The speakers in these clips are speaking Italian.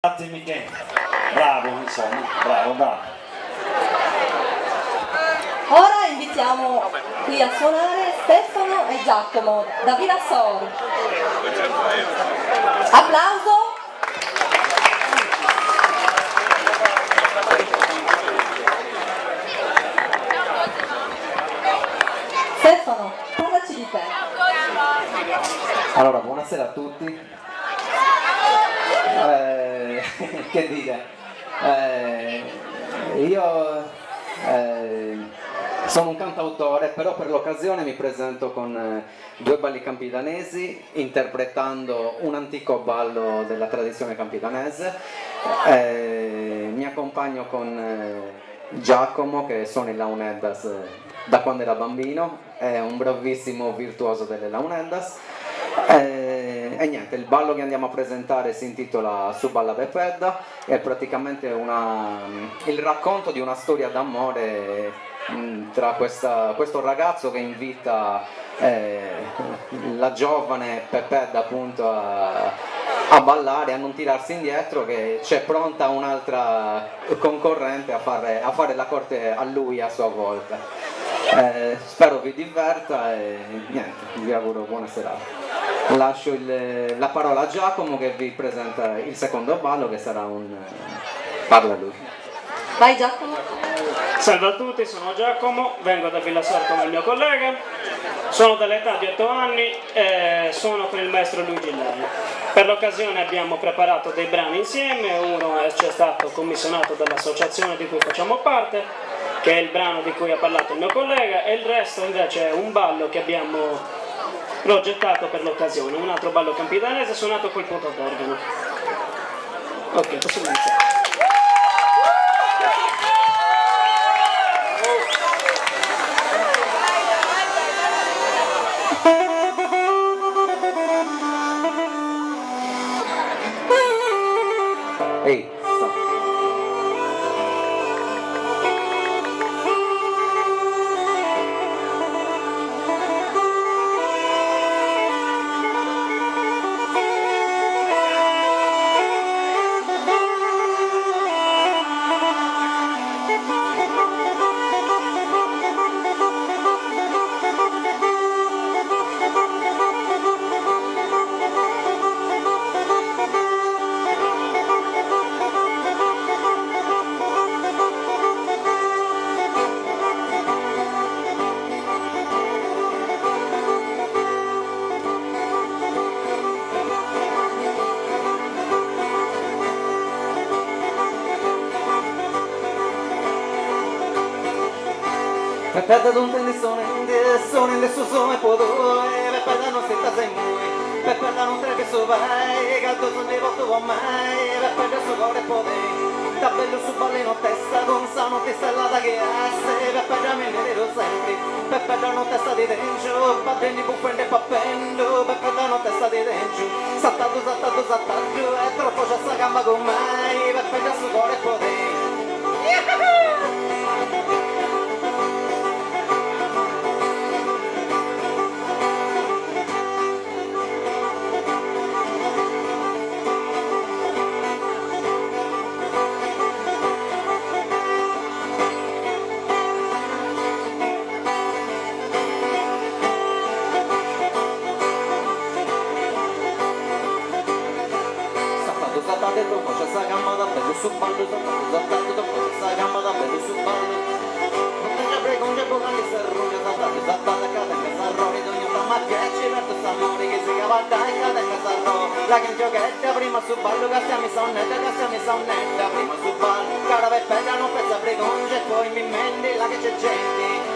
Attimi che bravo, insomma, bravo. Ora invitiamo qui a suonare Stefano e Giacomo da Vilassor. Applauso. Stefano, parlaci di te. Allora, buonasera a tutti. Che dire? Io sono un cantautore, però per l'occasione mi presento con due balli campidanesi, interpretando un antico ballo della tradizione campidanese. Mi accompagno con Giacomo, che suona il launeddas da quando era bambino, è un bravissimo virtuoso delle launeddas. E niente, il ballo che andiamo a presentare si intitola Su balla Bepedda, è praticamente il racconto di una storia d'amore tra questo ragazzo che invita la giovane Pepedda appunto a ballare, a non tirarsi indietro, che c'è pronta un'altra concorrente a fare la corte a lui a sua volta. Spero vi diverta e niente, vi auguro buona serata. Lascio la parola a Giacomo che vi presenta il secondo ballo, che sarà parla lui. Vai Giacomo. Salve a tutti, sono Giacomo, vengo da Vilassor come il mio collega, sono dell'età di 8 anni e suono con il maestro Luigi Lei. Per l'occasione abbiamo preparato dei brani insieme, uno ci è stato commissionato dall'associazione di cui facciamo parte, che è il brano di cui ha parlato il mio collega, e il resto invece è un ballo che abbiamo progettato per l'occasione, un altro ballo campidanese suonato col punto d'organo. Ok, possiamo iniziare. Ehi, Pepedda non te ne sono in suo suo e podore, Pepedda non si sta sei muy, Pepedda non te che so vai, caldo sono ne volto mai, Pepedda su cuore podere, da bello su ballino testa, con sano ti stellata che asse, Pepedda mi vedero sempre, Pepedda non testa di dentro, patenti buffende pappendo, Pepedda non testa di dentro, saltato, è troppo c'è sta gamba con mai, Pepedda su cuore podere. Dopo c'è sta gamba da bello su ballo, dopo c'è sta gamba da bello su ballo. Non te ne prego, non c'è poca che serrone, saltate a casa che sarrone, ogni mamma piace per questo amore che si cavalca in casa che sarrone. La che giochetta prima su ballo, che stiamo sonnetta, prima su ballo. Cara per bella non pensa pregonge, e poi mi mente la che c'è gente.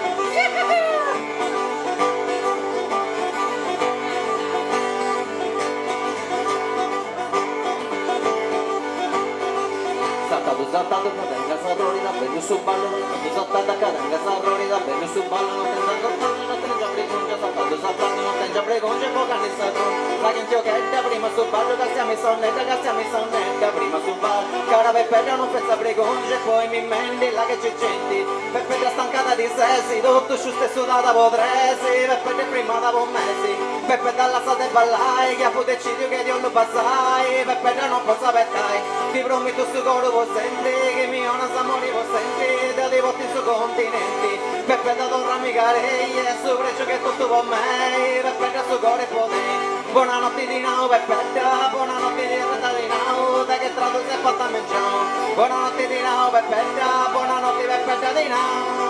Saltato cadanga sarroni da bello su ballo, saltato cadanga sarroni da bello su ballo, non te ne già pregongia, saltato non te già pregongia, poca ne sarroni, la che giochetta prima su ballo, che stiamo sonnetta, prima su ballo, cara per bella non pensa pregongia, e poi mi mente la che c'è gente, per bella stancata di sessi, tutto su stesso data potresti, per bella prima da mesi, Peppe dalla sade ballai, che a poter decidio che Dio lo passai, Peppe già non posso aspettare, ti prometto su coro vuoi sentire, che mio non sa morire vuoi sentire, da dei votti su continenti, Peppe da torna mica lei, e su preccio che tutto con me, Peppe già su coro e potei. Buonanotte di nuovo Peppetta, buonanotte di nuovo, da che trato si è fatta a mengiare. Buonanotte di nuovo Peppetta, buonanotte Peppetta di nuovo.